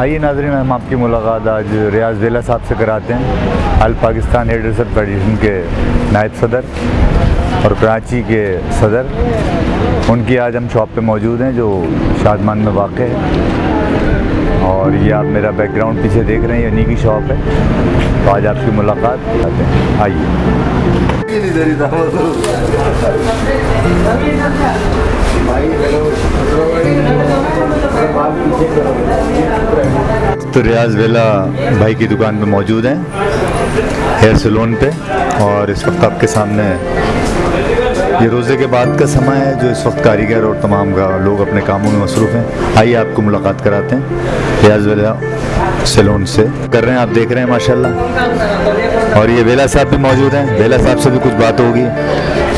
आइए नाज़रीन, हम आपकी मुलाकात आज रियाज वेला साहब से कराते हैं। अल पाकिस्तान हेयर ड्रेसर फेडरेशन के नायब सदर और कराची के सदर। उनकी आज हम शॉप पे मौजूद हैं जो शादमान में वाक़ है। और ये आप मेरा बैकग्राउंड पीछे देख रहे हैं, इन्हीं की शॉप है। तो आज आपकी मुलाकात करते हैं, आइए। तो रियाज वेला भाई की दुकान पे मौजूद हैं, हेयर सैलून पे। और इस वक्त आपके सामने ये रोज़े के बाद का समय है जो इस वक्त कारीगर और तमाम लोग अपने कामों में मसरूफ़ हैं। आइए आपको मुलाकात कराते हैं रियाज वेला सैलून से कर रहे हैं, आप देख रहे हैं माशाल्लाह। और ये वेला साहब भी मौजूद हैं, वेला साहब से भी कुछ बात होगी।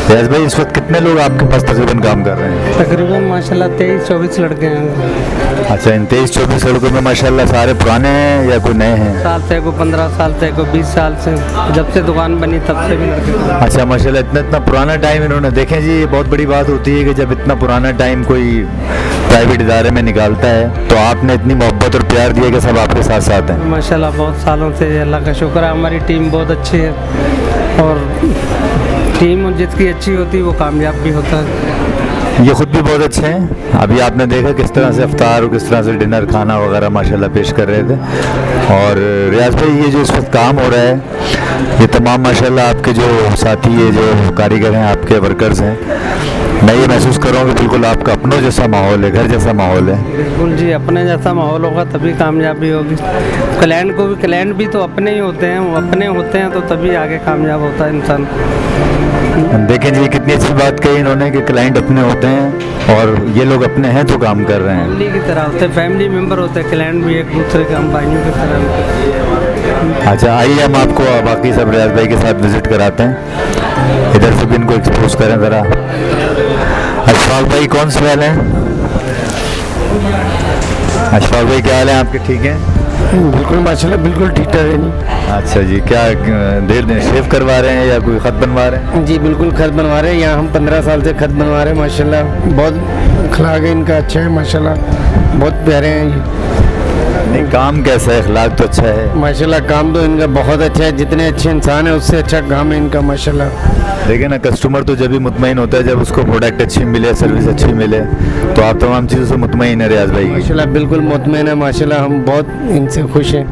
रियाज भाई, इस वक्त कितने लोग आपके पास तकरीबन काम कर रहे हैं? तकरीबन माशाल्लाह 23-24 लड़के हैं। अच्छा, इन 23-24 लड़कों में माशाल्लाह सारे पुराने हैं या कोई नए हैं? साल से को 15 साल से को 20 साल से, जब से दुकान बनी तब से भी लड़के। अच्छा माशाल्लाह, इतना पुराना टाइम इन्होंने। देखें जी, ये बहुत बड़ी बात होती है कि जब इतना पुराना टाइम कोई प्राइवेट इदारे में निकालता है तो आपने इतनी मोहब्बत और प्यार दिया कि सब आपके साथ साथ हैं। माशाल्लाह बहुत सालों से, अल्लाह का शुक्र है। हमारी टीम बहुत अच्छी है और टीम जिसकी अच्छी होती है वो कामयाब भी होता है। ये खुद भी बहुत अच्छे हैं। अभी आपने देखा किस तरह से इफ्तार और किस तरह से डिनर खाना वगैरह माशाल्लाह पेश कर रहे थे। और रियाज भाई, ये जो इस वक्त काम हो रहा है, ये तमाम माशाल्लाह आपके जो साथी है, जो कारीगर हैं, आपके वर्कर्स हैं, मैं ये महसूस कर रहा हूँ कि बिल्कुल आपका अपनों जैसा माहौल है, घर जैसा माहौल है। बिल्कुल जी, अपने जैसा माहौल होगा तभी कामयाबी होगी। क्लाइंट भी तो अपने ही होते हैं, वो अपने होते हैं तो तभी आगे कामयाब होता है इंसान। देखें जी, कितनी अच्छी बात कही इन्होंने कि क्लाइंट अपने होते हैं और ये लोग अपने हैं तो काम कर रहे हैं। फैमिली की तरह होते हैं, फैमिली मेंबर होते हैं क्लाइंट भी, एक दूसरे के हम भाइयों की तरह। अच्छा, आइए हम आपको बाकी सब रियाज भाई के साथ विजिट कराते हैं। इधर से भी इनको एक्सपोज करें ज़रा। अशफाक भाई, कौन से वाले हैं? अशफाक भाई, क्या हाल है आपके? ठीक हैं? बिल्कुल माशाल्लाह, बिल्कुल ठीक ठाक है जी। अच्छा जी, क्या देर शेव करवा रहे हैं या कोई ख़त बनवा रहे हैं? जी बिल्कुल, खत बनवा रहे हैं। यहाँ हम 15 साल से खत बनवा रहे हैं। माशाल्लाह बहुत अखलाक है इनका अच्छा है, माशाल्लाह बहुत प्यारे हैं ये। नहीं, काम कैसा है? अखलाक तो अच्छा है माशाल्लाह, काम तो इनका बहुत अच्छा है। जितने अच्छे इंसान है उससे अच्छा काम है इनका माशाल्लाह। देखिए ना, कस्टमर तो जब भी मुतमईन होता है जब उसको प्रोडक्ट अच्छी मिले, सर्विस अच्छी मिले। तो आप तमाम चीज़ों से मुतमईन है रियाज भाई? माशाल्लाह बिल्कुल मुतमईन है माशाल्लाह, हम बहुत इनसे खुश हैं।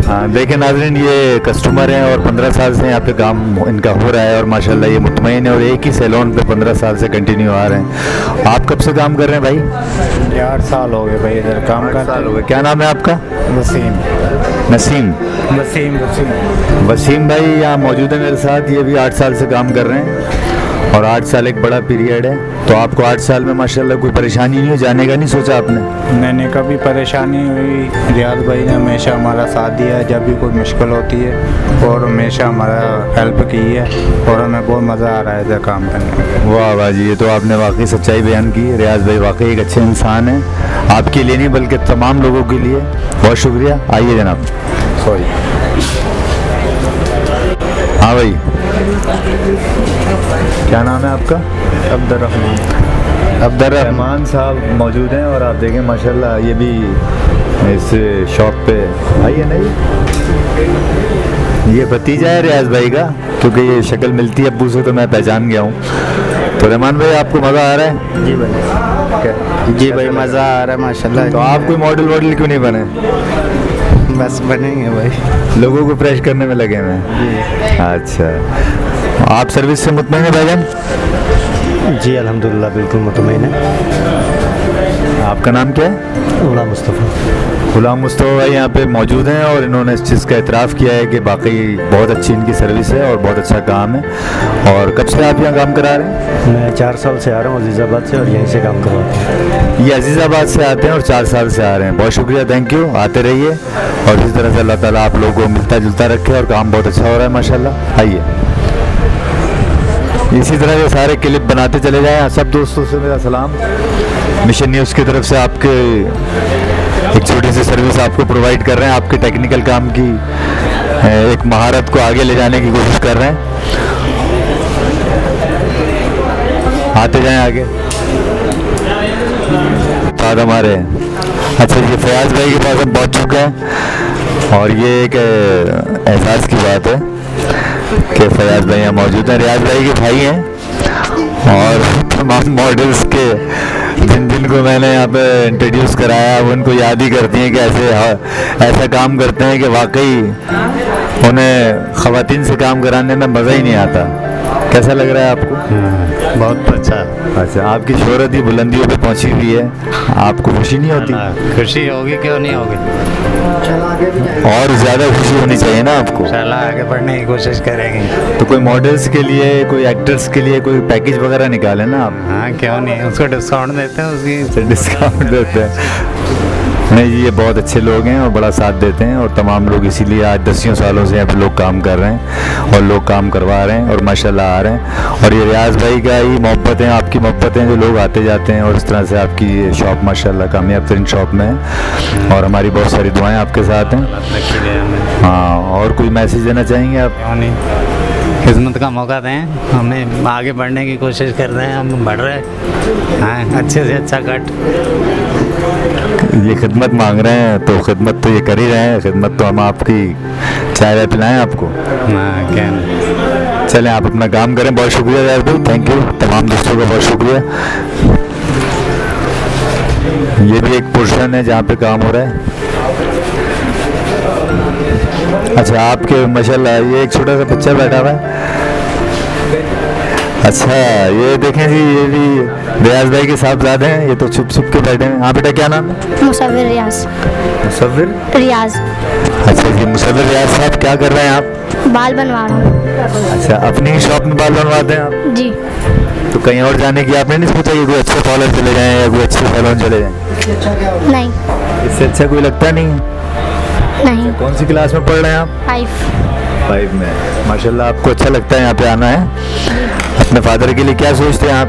हाँ, देखिए नाज़रीन, ये कस्टमर हैं और 15 साल से यहाँ पे काम इनका हो रहा है और माशाल्लाह ये मुतमईन है और एक ही सैलून पे 15 साल से कंटिन्यू आ रहे हैं। आप कब से काम कर रहे हैं भाई? 8 साल हो गए भाई इधर काम करते। साल हो गए। क्या नाम है आपका? वसीम। नसीम। वसीम वसीम भाई यहाँ मौजूद है मेरे साथ। ये भी 8 साल से काम कर रहे हैं और 8 साल एक बड़ा पीरियड है। तो आपको 8 साल में माशाल्लाह कोई परेशानी नहीं हुई? जाने का नहीं सोचा आपने? मैंने कभी परेशानी हुई, रियाज भाई ने हमेशा हमारा साथ दिया जब भी कोई मुश्किल होती है और हमेशा हमारा हेल्प की है और हमें बहुत मज़ा आ रहा है इधर काम करने में। वाह वाह जी, ये तो आपने वाकई सच्चाई बयान की। रियाज भाई वाकई एक अच्छे इंसान हैं, आपके लिए नहीं बल्कि तमाम लोगों के लिए। बहुत शुक्रिया। आइए जनाब। सॉरी। हाँ भाई, क्या नाम है आपका? अब्दुर्रहमान साहब मौजूद हैं और आप देखें माशाल्लाह ये भी इस शॉप पे। आइए ना, ये भतीजा है रियाज भाई का, क्योंकि ये शक्ल मिलती है अब्बू से तो मैं पहचान गया हूँ। तो रहमान भाई, आपको मज़ा आ रहा है? जी भाई। जी भाई, मज़ा आ रहा है माशाल्लाह। तो आप कोई मॉडल क्यों नहीं बने? बस बनेंगे भाई, लोगों को फ्रेश करने में लगे हैं। अच्छा, आप सर्विस से मुतमईन हैं भाईजान? जी अल्हम्दुलिल्लाह बिल्कुल मुतमईन है। आपका नाम क्या है? गुलाम मुस्तफ़ा। गुलाम मुस्तफ़ा भाई यहाँ पे मौजूद हैं और इन्होंने इस चीज़ का एतराफ़ किया है कि बाकी बहुत अच्छी इनकी सर्विस है और बहुत अच्छा काम है। और कब से आप यहाँ काम करा रहे हैं? मैं 4 साल से आ रहा हूँ अजीज़ाबाद से और यहीं से काम करवाता हूँ। ये अजीज़ाबाद से आते हैं और 4 साल से आ रहे हैं। बहुत शुक्रिया, थैंक यू। आते रहिए और इस तरह से अल्लाह ताला आप लोगों को मिलता जुलता रखे और काम बहुत अच्छा हो रहा है माशाल्लाह। आइए, इसी तरह ये सारे क्लिप बनाते चले जाएं। सब दोस्तों से मेरा सलाम। मिशन न्यूज़ की तरफ से आपके एक छोटी सी सर्विस आपको प्रोवाइड कर रहे हैं। आपके टेक्निकल काम की एक महारत को आगे ले जाने की कोशिश कर रहे हैं। आते जाएं आगे। बाद हमारे अच्छा, ये फयाज भाई के पास हम पहुंच चुके हैं और ये एक एहसास की बात है कि फयाज भाई यहाँ मौजूद हैं। रियाज भाई के भाई हैं और तमाम मॉडल्स के जिन जिन को मैंने यहाँ पे इंट्रोड्यूस कराया वो उनको याद ही करती हैं कि ऐसा काम करते हैं कि वाकई उन्हें ख़वातीन से काम कराने में मज़ा ही नहीं आता। कैसा लग रहा है आपको? बहुत अच्छा। अच्छा, आपकी शोहरत ही बुलंदियों पे पहुंची हुई है, आपको खुशी नहीं होती? खुशी होगी, क्यों नहीं होगी। और ज़्यादा खुशी होनी चाहिए ना आपको। इंशाल्लाह आगे बढ़ने की कोशिश करेंगे। तो कोई मॉडल्स के लिए, कोई एक्टर्स के लिए कोई पैकेज वगैरह निकाले ना आप? हाँ, क्यों नहीं, उसको डिस्काउंट देते हैं, उसकी डिस्काउंट देते हैं। नहीं जी, ये बहुत अच्छे लोग हैं और बड़ा साथ देते हैं और तमाम लोग इसीलिए आज 10 सालों से यहाँ पे लोग काम कर रहे हैं और लोग काम करवा रहे हैं और माशाल्लाह आ रहे हैं। और ये रियाज भाई का ही मोहब्बत है, आपकी मोहब्बत है, जो लोग आते जाते हैं और इस तरह से आपकी ये शॉप माशाल्लाह कामयाब तरीन शॉप में है और हमारी बहुत सारी दुआएं आपके साथ हैं। हाँ, और कोई मैसेज देना चाहेंगे आप? क्यों नहीं, खिदमत का मौका दें, हमें आगे बढ़ने की कोशिश कर रहे हैं, हम बढ़ रहे हैं। हाँ, अच्छे से अच्छा कट। ये खिदमत मांग रहे हैं तो खिदमत तो ये कर ही रहे हैं, खिदमत तो हम आपकी चाय पिलाएं आपको। हाँ, क्या नहीं। चलें, आप अपना काम करें। बहुत शुक्रिया यार भाई, थैंक यू। तमाम दोस्तों का बहुत शुक्रिया। ये भी एक पोर्शन है जहाँ पे काम हो रहा है। अच्छा, आपके माशाल्लाह ये एक छोटा सा बच्चा बैठा हुआ है। अच्छा, ये देखें जी, ये भी रियाज भाई के साहबजादे हैं, ये तो छुप छुप के बैठे हैं। हाँ बेटा, क्या नाम है? मुसव्विर रियाज। मुसव्विर रियाज। अच्छा जी, मुसव्विर रियाज साहब, क्या कर रहे हैं आप? बाल बनवा रहा हूँ। अच्छा, अपनी ही शॉप में बाल बनवाते हैं आप? जी। तो कहीं और जाने की आपने नहीं सोचा कि कोई अच्छे पार्लर चले जाएं या कोई अच्छे सैलून चले जाएं? नहीं। इससे अच्छा कोई लगता नहीं है? नहीं। कौन सी क्लास में पढ़ रहे हैं आप? 5 में। माशाल्लाह, आपको अच्छा लगता है यहाँ पे आना है। अपने फादर के लिए क्या सोचते हैं आप?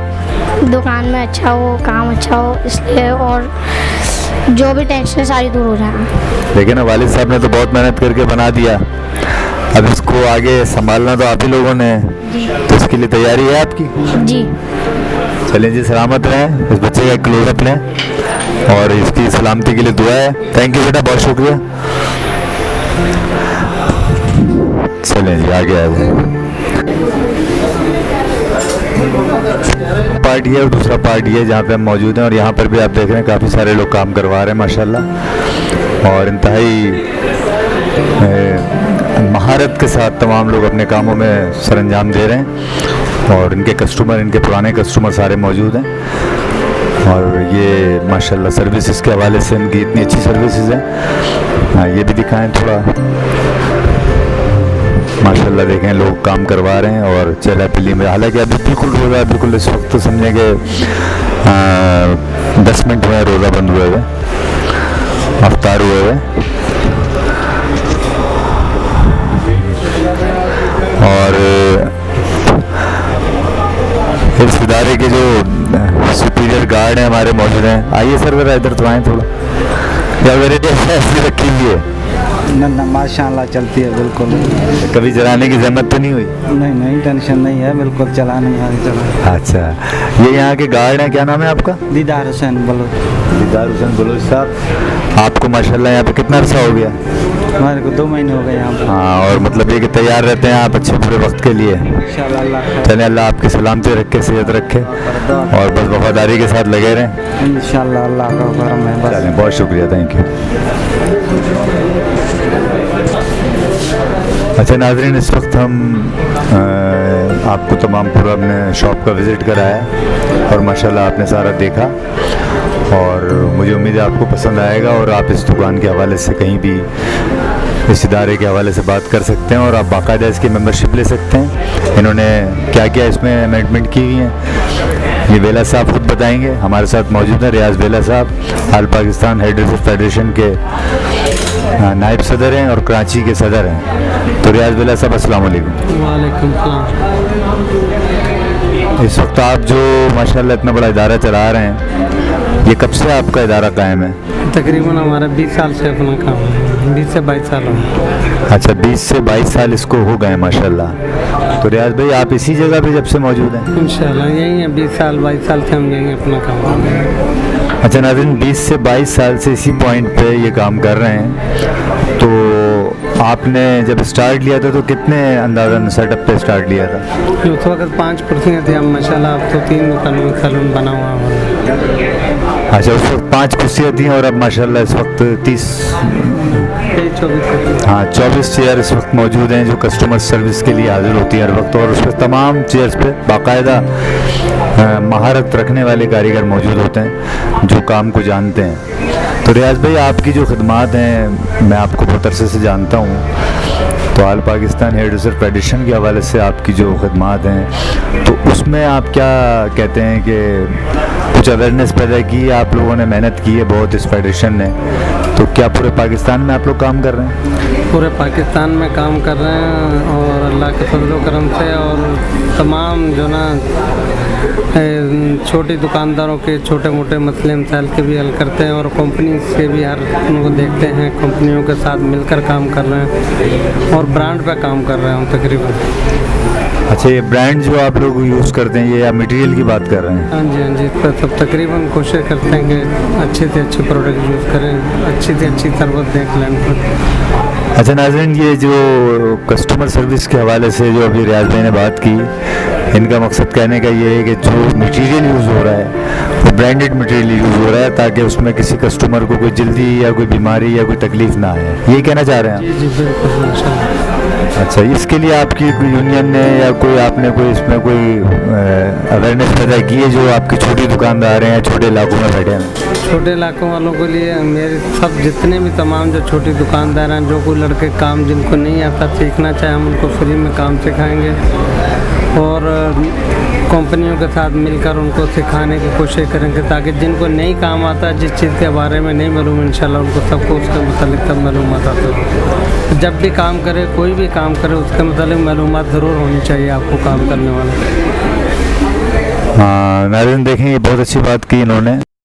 दुकान में अच्छा हो, काम अच्छा हो, इसलिए, और जो भी टेंशन है सारी दूर हो जाए। लेकिन ना, वालिद साहब ने तो बहुत मेहनत करके बना दिया, अब इसको आगे संभालना तो आप ही लोगों ने है, तो इसके लिए तैयारी है आपकी? जी। चलें जी, सलामत रहें, इस बच्चे का क्लोजअप लें और इसकी सलामती के लिए दुआ है। थैंक यू बेटा, बहुत शुक्रिया। चलें जी, आगे आ जाए। पार्ट ये और दूसरा पार्ट ये जहाँ पे हम मौजूद हैं और यहाँ पर भी आप देख रहे हैं काफ़ी सारे लोग काम करवा रहे हैं माशाल्लाह और इंतहाई महारत के साथ तमाम लोग अपने कामों में सरंजाम दे रहे हैं और इनके कस्टमर, इनके पुराने कस्टमर सारे मौजूद हैं और ये माशाल्लाह सर्विसेज के हवाले से इनकी इतनी अच्छी सर्विसेज हैं। हाँ, ये भी दिखाएं थोड़ा। माशाल्लाह देखें, लोग काम करवा रहे हैं और चला पिली में, हालांकि अभी बिल्कुल रोज़ा, बिल्कुल इस वक्त तो समझे कि 10 मिनट हुए रोज़ा बंद हुए हुए, अफ्तार हुए हुए। और इस इदारे के जो सुपीरियर गार्ड हैं हमारे मौजूद हैं। आइए सर, ज़रा इधर तो आएँ थोड़ा। क्या वेराइटी ऐसी रखी हुई है? ना माशाल्लाह चलती है बिल्कुल। कभी जलाने की जहमत तो नहीं हुई? नहीं, टेंशन नहीं है, बिल्कुल चलाने में चला। अच्छा, ये यहाँ के गार्ड हैं, क्या नाम है आपका? दीदार हुसैन बलोच। दीदार हुसैन बलोच साहब, आपको माशाल्लाह यहाँ पे कितना अर्सा हो गया? हमारे को 2 महीने हो गए यहाँ पर। हाँ, और मतलब ये कि तैयार रहते हैं आप अच्छे बुरे वक्त के लिए? इंशाल्लाह अल्लाह चले, अल्लाह आपकी सलामती रखे, सेहत रखे और बस वफादारी के साथ लगे रहें इंशाल्लाह, अल्लाह का करम है बस। चलें, बहुत शुक्रिया, थैंक यू। अच्छा नाज़रीन, इस वक्त हम आपको तमाम पूरा अपने शॉप का विज़िट कराया और माशाल्लाह आपने सारा देखा और मुझे उम्मीद है आपको पसंद आएगा और आप इस दुकान के हवाले से कहीं भी इस इदारे के हवाले से बात कर सकते हैं और आप बाकायदा इसकी मेंबरशिप ले सकते हैं। इन्होंने क्या क्या इसमें अमेंडमेंट की हुई हैं ये वेला साहब खुद बताएंगे। हमारे साथ मौजूद हैं रियाज वेला साहब, ऑल पाकिस्तान हेयरड्रेसर्स फेडरेशन के नायब सदर हैं और कराची के सदर हैं। तो रियाज वेला साहब, अस्सलाम वालेकुम। वालेकुम सलाम। इस वक्त आप जो माशाल्लाह इतना बड़ा इदारा चला रहे हैं, ये कब से आपका इदारा कायम है? तकरीबन हमारा 20 साल से अपना काम है, 20 से 22 साल हो। अच्छा, 20 से 22 साल इसको हो गए माशाल्लाह। तो रियाज भाई, आप इसी जगह पे जब से मौजूद हैं? इंशाल्लाह यही है, 20 साल 22 साल से हम यही अपना काम कर रहे हैं। अच्छा नाज़रीन, 20 से 22 साल से इसी पॉइंट पे ये काम कर रहे हैं। तो आपने जब स्टार्ट लिया था तो कितने अंदाज़न सेटअप पे स्टार्ट लिया था? उस वक्त 5 कुर्सियाँ थी, अब माशाल्लाह अब तो 3 दुकानों में सैलून बना हुआ है। अच्छा, उस वक्त 5 कुर्सियाँ थी और अब माशाल्लाह इस वक्त 24 चेयर इस वक्त मौजूद हैं जो कस्टमर सर्विस के लिए हाजिर होती है हर वक्त। और उस पर तमाम चेयर्स पे बाकायदा महारत रखने वाले कारीगर मौजूद होते हैं जो काम को जानते हैं। तो रियाज भाई, आपकी जो खिदमात हैं मैं आपको बहुत अरसे से जानता हूँ, तो all Pakistan hairdresser federation के हवाले से आपकी जो खिदमात हैं तो उसमें आप क्या कहते हैं कि कुछ अवेयरनेस पैदा की है, आप लोगों ने मेहनत की है बहुत इस फेडरेशन ने, तो क्या पूरे पाकिस्तान में आप लोग काम कर रहे हैं? पूरे पाकिस्तान में काम कर रहे हैं और अल्लाह के फजल करम से, और तमाम जो ना छोटी दुकानदारों के छोटे मोटे मसले मसाइल के भी हल करते हैं, और कंपनी से भी हर उनको देखते हैं, कंपनियों के साथ मिलकर काम कर रहे हैं और ब्रांड पे काम कर रहे हैं तकरीबन। अच्छा, ये ब्रांड जो आप लोग यूज़ करते हैं ये आप मटेरियल की बात कर रहे हैं? हाँ जी, हाँ जी, तो सब तकरीबन कोशिश करते हैं कि अच्छे से अच्छे प्रोडक्ट यूज़ करें, अच्छी से अच्छी सर्विस दें क्लाइंट को। अच्छा नाज़रीन, ये जो कस्टमर सर्विस के हवाले से जो अभी रियाज भाई ने बात की, इनका मकसद कहने का ये है कि जो मटेरियल यूज़ हो रहा है वो ब्रांडेड मटेरियल यूज़ हो रहा है ताकि उसमें किसी कस्टमर को कोई जल्दी या कोई बीमारी या कोई तकलीफ़ ना आए, ये कहना चाह रहे हैं जी जी बिल्कुल माशाल्लाह। अच्छा, इसके लिए आपकी कोई यूनियन ने या कोई आपने कोई इसमें कोई अवेयरनेस पैदा की है जो आपकी छोटी दुकानदार हैं या छोटे इलाकों में बैठे हैं? छोटे इलाकों वालों के लिए मेरे सब जितने भी तमाम जो छोटी दुकानदार हैं, जो कोई लड़के काम जिनको नहीं आता सीखना चाहे, हम उनको फ्री में काम सिखाएंगे और कंपनियों के साथ मिलकर उनको सिखाने की कोशिश करेंगे ताकि जिनको नहीं काम आता, जिस चीज़ के बारे में नहीं मालूम, इंशाल्लाह उनको सबको उसके मुतालिक सब मालूमात आते हैं। जब भी काम करे, कोई भी काम करे, उसके मुतालिक मालूमात ज़रूर होनी चाहिए आपको काम करने वाले। हाँ नाज़रीन, देखें ये बहुत अच्छी बात की इन्होंने।